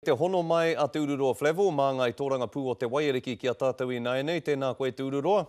Ke hono mai a te ururoa Flevo, mā ngai tōranga pū o te Waiariki ki a tātou I Naenei, tēnā koe te ururoa.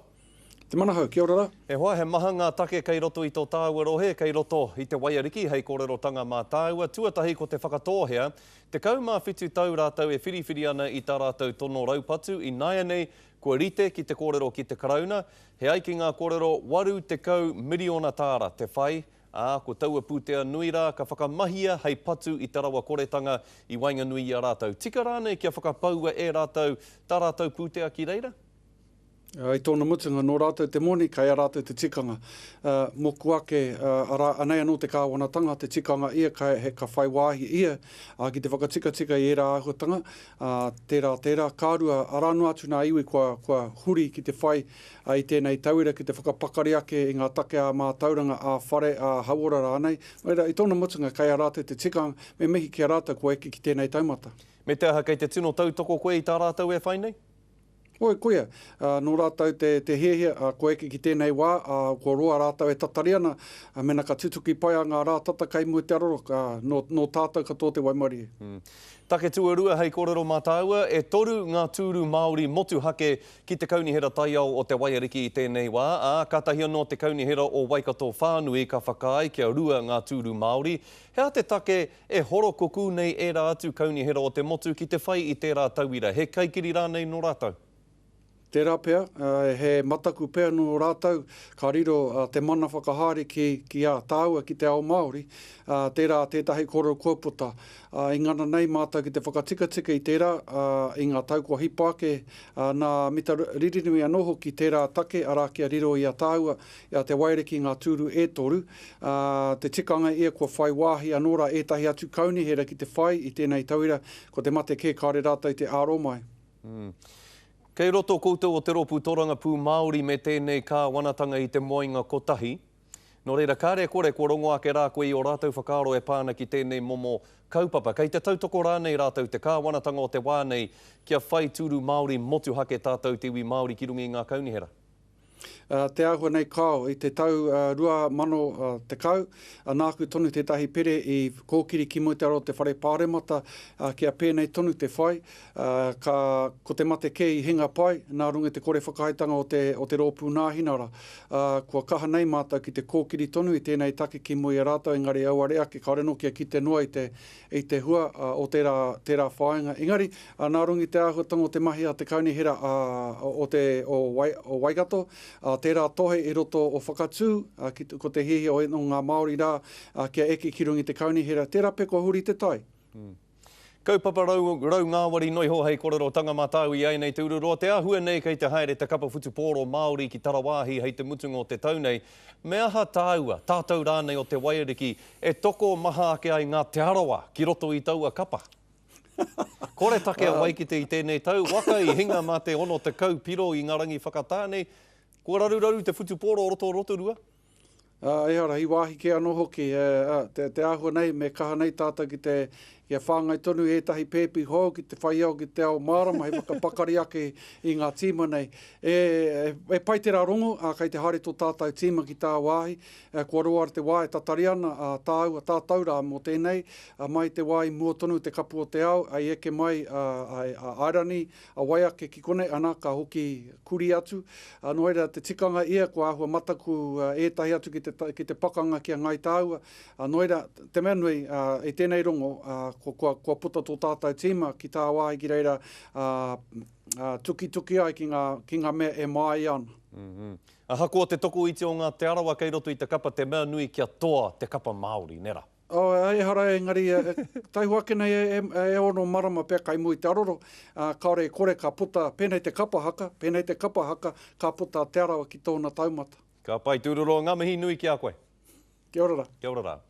Te manahau, kia ora. E hoa, he maha ngā take kei roto I tō tāua rohe, kei roto I te Waiariki, hei kōrerotanga mā tāua. Tuatahi ko te whakatōhea, te kaumāwhitu tau rātou e whiriwhiri ana I tā rātou tono raupatu I Naenei, kua rite ki te kōrero ki te karauna. He aiki ngā kōrero 80 miliona tāra te whai, ko taua pūtea nui rā, ka whakamahia hei patu I te rawa koretanga I Wainganui I a rātou. Tika rānei kia whakapaua e rātou, tā rātou pūtea ki reira? I tōna mutunga, nō rātou te moni, kai a rātou te tikanga. Moku ake, anei anō te kāwanatanga, te tikanga ia, he ka whai wāhi ia, ki te whakatika I era āhutanga. Tērā, kārua, aranu atu nā iwi kua huri ki te whai I tēnei tauira, ki te whakapakari ake I ngā take a mā tauranga a whare a hauora rānei. I tōna mutunga, kai a rātou te tikanga, me mihi ki a rātou kua eki ki tēnei taumata. Me te aha kei te tino tautoko koe I tā rātou e whainei? Oi, koia. Nō rātou te hehia, ko eke ki tēnei wā, ko roa rātou e tatariana, mena ka tutuki pai a ngā rātata kai mua te aroro, nō tātou ka tō te Waimari. Take tuarua hei kōrero mā tāua, e toru ngā tūru Māori motu hake ki te kaunihera taiao o te Waiariki I tēnei wā, katahi anō te kaunihera o Waikato Whānui ka whakaai kia rua ngā tūru Māori. Hea te take e horo koku nei e rā atu kaunihera o te motu ki te whai I tērā tauira. He kaikiri rānei nō rātou? Tērā pea, he mataku pea no rātou, ka riro te mana whakahari ki a tāua ki te ao Māori, tētahi kōrero kōputa. I ngana nei mātou ki te whakatika I tērā, I ngā tau kua hipake, nā mita ririnui anoho ki tērā take, arā kia riro I a tāua, I a te Waiariki ngā tūru e toru. Te tikanga ia kua whai wāhi anora e tahi atu kaunihera ki te whai I tēnei tauira, ko te mate kē kāre rātou te āro mai. Kei roto koutou o te ropu tōranga pū Māori me tēnei kāwanatanga I te moinga kotahi. Nō reira, kāre kore kua rongo ake rā koe I o rātou whakaaro e pāna ki tēnei momo kaupapa. Kei te tautoko rānei rātou te kāwanatanga o te wānei kia whai tūru Māori motu hake tātou te iwi Māori ki rungi ngā kaunihera. Te ahua nei kao I te tau 2000 te kau, nāku tonu tētahi pere I kōkiri ki Mōtero te whare pāremata, kia pēnei tonu te whai, ko te mate kē I hinga pai, nā runga te kore whakaitanga o te rōpū nāhinara. Kua kaha nei mātou ki te kōkiri tonu I tēnei take ki mo I a rātou, engari auare ake, ka renokia ki te noa I te hua o tērā whāinga. Engari, nā rungi te āhuatanga o te mahi a te kaunihera o Waikato, tērā tohe I roto o whakatū, ko te hihi o ngā Māori rā, kia eke ki rungi te kaunihera, tērā peko huri te tai. Kaupapa rau ngāwari noiho hei kōrero tanga mā tāu I nei te ururoa. Te ahua nei kei te haere te kapa whutu pōro Māori ki Tarawāhi hei te mutunga o te taunei. Me aha tāua, tātou rānei o te Waiariki, e toko maha ake ai ngā te arawa ki roto I taua kapa. Kore take a waikite I tēnei tau, waka I hinga mā te ono te kau piro I ngā rangi whakatānei. Kua raru te whutu pōro o rotorua? Ehara, I wāhi ke anō hoki, te ahua nei, me kaha nei tātou ki te whāngai tonu ētahi pēpi hou, ki te whaiau ki te ao mārama, hei whakapakari ake I ngā tīma nei. E pai te rā rongo, kei te haere tō tātou tīma ki tā wāhi, kua roa ar te wā e tatariana, tātou rā mō tēnei, mai te wā I mua tonu te kapu o te ao, ai eke mai a airani, a waiake ki kone, ana ka hoki kuri atu. Noeira, te tikanga ia, kua ahua mataku ētahi atu ki te pakanga ki a ngai tāua. Noeira, te mea nui, I tēnei rongo, kua puta tō tātou tīma ki tā wāhi ki reira tuki ai ki ngā mea e mai ana. Hako te toko iti o ngā te arawa kei roto I te kapa te mea nui kia toa te kapa Māori, nera? Ehara, engari, taihu ake nei e ono marama pia kai mui te aroro, kaore kore ka puta pēnei te kapa haka, ka puta te arawa ki tōna taumata. Ka pai tūroro, ngā mihi nui ki a koe. Kia ora rā. Kia ora rā.